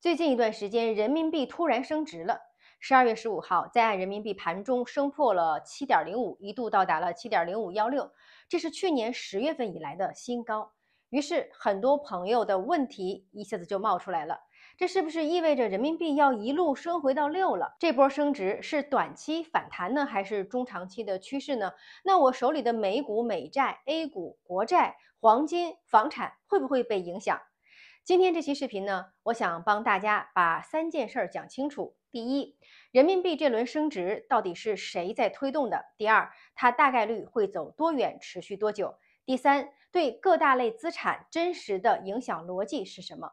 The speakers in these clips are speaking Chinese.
最近一段时间，人民币突然升值了。12月15号，在岸人民币盘中升破了7.05，一度到达了7.0516，这是去年10月份以来的新高。于是，很多朋友的问题一下子就冒出来了：这是不是意味着人民币要一路升回到6了？这波升值是短期反弹呢，还是中长期的趋势呢？那我手里的美股、美债、A 股、国债、黄金、房产会不会被影响？今天这期视频呢，我想帮大家把3件事讲清楚。第一，人民币这轮升值到底是谁在推动的？第二，它大概率会走多远，持续多久？第三，对各大类资产真实的影响逻辑是什么？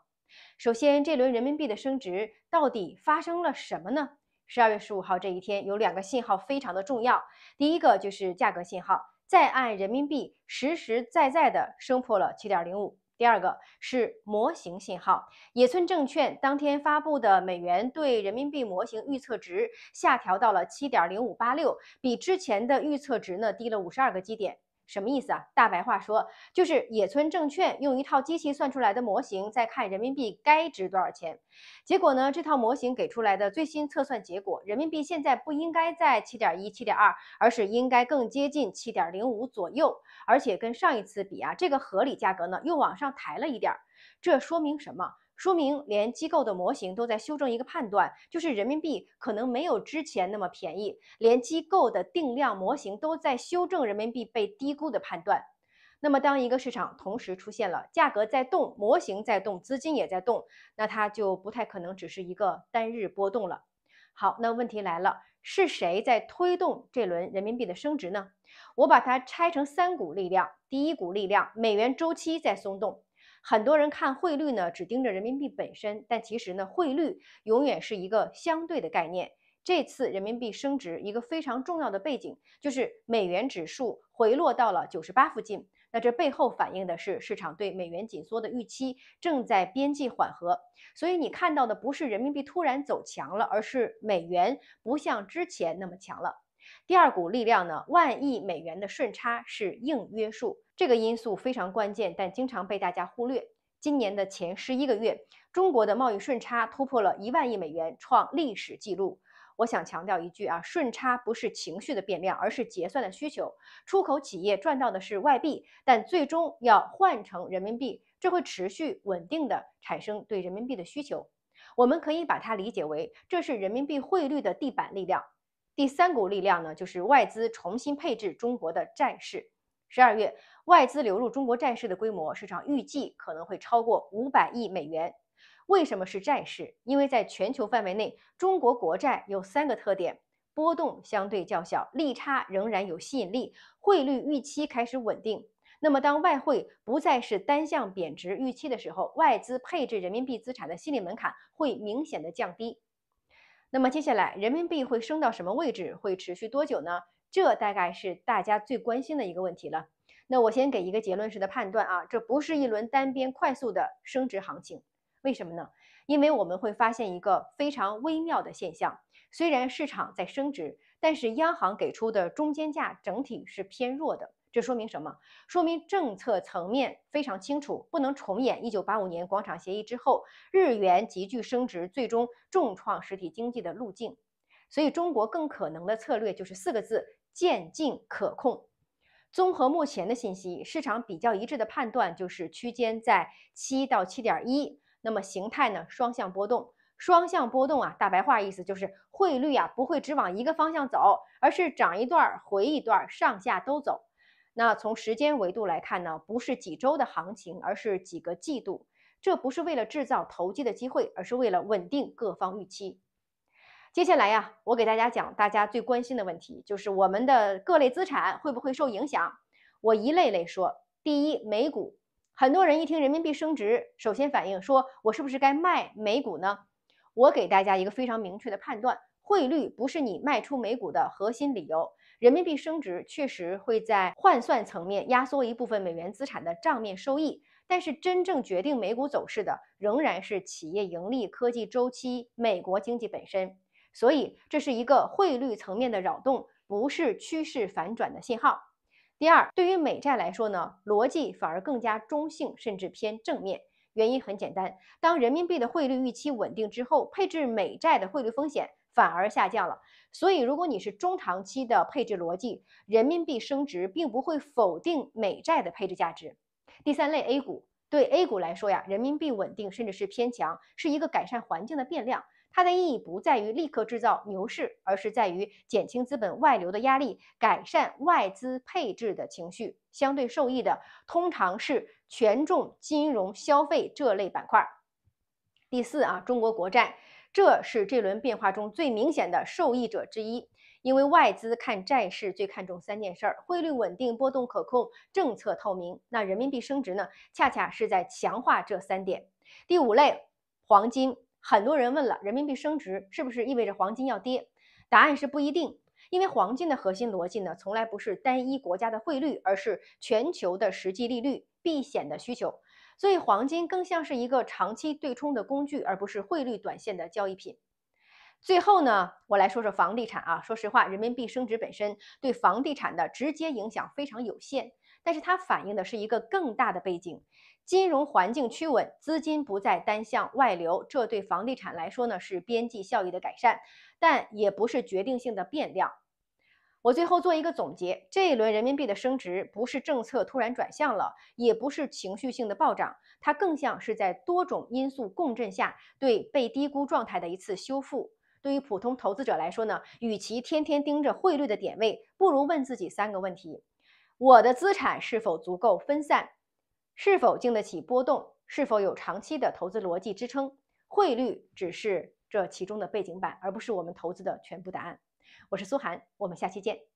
首先，这轮人民币的升值到底发生了什么呢？12月15号这一天有2个信号非常的重要，第一个就是价格信号，在岸人民币实实在在的升破了7.05。第二个是模型信号，野村证券当天发布的美元对人民币模型预测值下调到了7.0586，比之前的预测值呢低了52个基点。什么意思啊？大白话说，就是野村证券用一套机器算出来的模型，在看人民币该值多少钱。结果呢，这套模型给出来的最新测算结果，人民币现在不应该在7.1、7.2，而是应该更接近7.05左右。而且跟上一次比啊，这个合理价格呢又往上抬了一点儿。这说明什么？说明连机构的模型都在修正一个判断，就是人民币可能没有之前那么便宜，连机构的定量模型都在修正人民币被低估的判断。那么当一个市场同时出现了价格在动、模型在动、资金也在动，那它就不太可能只是一个单日波动了。好，那问题来了，是谁在推动这轮人民币的升值呢？我把它拆成3股力量。第一股力量，美元周期在松动。很多人看汇率呢，只盯着人民币本身，但其实呢，汇率永远是一个相对的概念。这次人民币升值一个非常重要的背景，就是美元指数回落到了98附近。那这背后反映的是市场对美元紧缩的预期正在边际缓和。所以你看到的不是人民币突然走强了，而是美元不像之前那么强了。第二股力量呢，万亿美元的顺差是硬约束，这个因素非常关键，但经常被大家忽略。今年的前11个月，中国的贸易顺差突破了1万亿美元，创历史记录。我想强调一句啊，顺差不是情绪的变量，而是结算的需求。出口企业赚到的是外币，但最终要换成人民币，这会持续稳定的产生对人民币的需求。我们可以把它理解为，这是人民币汇率的地板力量。第三股力量呢，就是外资重新配置中国的债市。12月，外资流入中国债市的规模，市场预计可能会超过500亿美元。为什么是债市？因为在全球范围内，中国国债有3个特点：波动相对较小，利差仍然有吸引力，汇率预期开始稳定。那么，当外汇不再是单向贬值预期的时候，外资配置人民币资产的心理门槛会明显的降低。那么接下来，人民币会升到什么位置？会持续多久呢？这大概是大家最关心的一个问题了。那我先给一个结论式的判断啊，这不是一轮单边快速的升值行情。为什么呢？因为我们会发现一个非常微妙的现象，虽然市场在升值，但是央行给出的中间价整体是偏弱的。这说明什么？说明政策层面非常清楚，不能重演1985年广场协议之后日元急剧升值，最终重创实体经济的路径。所以中国更可能的策略就是4个字：渐进可控。综合目前的信息，市场比较一致的判断就是区间在7到7.1，那么形态呢双向波动。双向波动啊，大白话意思就是汇率啊不会只往一个方向走，而是涨一段回一段，上下都走。那从时间维度来看呢，不是几周的行情，而是几个季度。这不是为了制造投机的机会，而是为了稳定各方预期。接下来呀，我给大家讲大家最关心的问题，就是我们的各类资产会不会受影响？我一类类说。第一，美股。很多人一听人民币升值，首先反应说，我是不是该卖美股呢？我给大家一个非常明确的判断，汇率不是你卖出美股的核心理由。人民币升值确实会在换算层面压缩一部分美元资产的账面收益，但是真正决定美股走势的仍然是企业盈利、科技周期、美国经济本身。所以这是一个汇率层面的扰动，不是趋势反转的信号。第二，对于美债来说呢，逻辑反而更加中性，甚至偏正面。原因很简单，当人民币的汇率预期稳定之后，配置美债的汇率风险反而下降了。所以，如果你是中长期的配置逻辑，人民币升值并不会否定美债的配置价值。第三类 A 股，对 A 股来说呀，人民币稳定甚至是偏强，是一个改善环境的变量。它的意义不在于立刻制造牛市，而是在于减轻资本外流的压力，改善外资配置的情绪。相对受益的通常是权重、金融、消费这类板块。第四啊，中国国债，这是这轮变化中最明显的受益者之一。因为外资看债市最看重三件事：汇率稳定、波动可控、政策透明。那人民币升值呢，恰恰是在强化这三点。第五类，黄金。很多人问了，人民币升值是不是意味着黄金要跌？答案是不一定，因为黄金的核心逻辑呢，从来不是单一国家的汇率，而是全球的实际利率、避险的需求。所以黄金更像是一个长期对冲的工具，而不是汇率短线的交易品。最后呢，我来说说房地产啊。说实话，人民币升值本身对房地产的直接影响非常有限，但是它反映的是一个更大的背景：金融环境趋稳，资金不再单向外流，这对房地产来说呢是边际效益的改善，但也不是决定性的变量。我最后做一个总结，这一轮人民币的升值不是政策突然转向了，也不是情绪性的暴涨，它更像是在多种因素共振下对被低估状态的一次修复。对于普通投资者来说呢，与其天天盯着汇率的点位，不如问自己三个问题：我的资产是否足够分散？是否经得起波动？是否有长期的投资逻辑支撑？汇率只是这其中的背景板，而不是我们投资的全部答案。我是苏涵，我们下期见。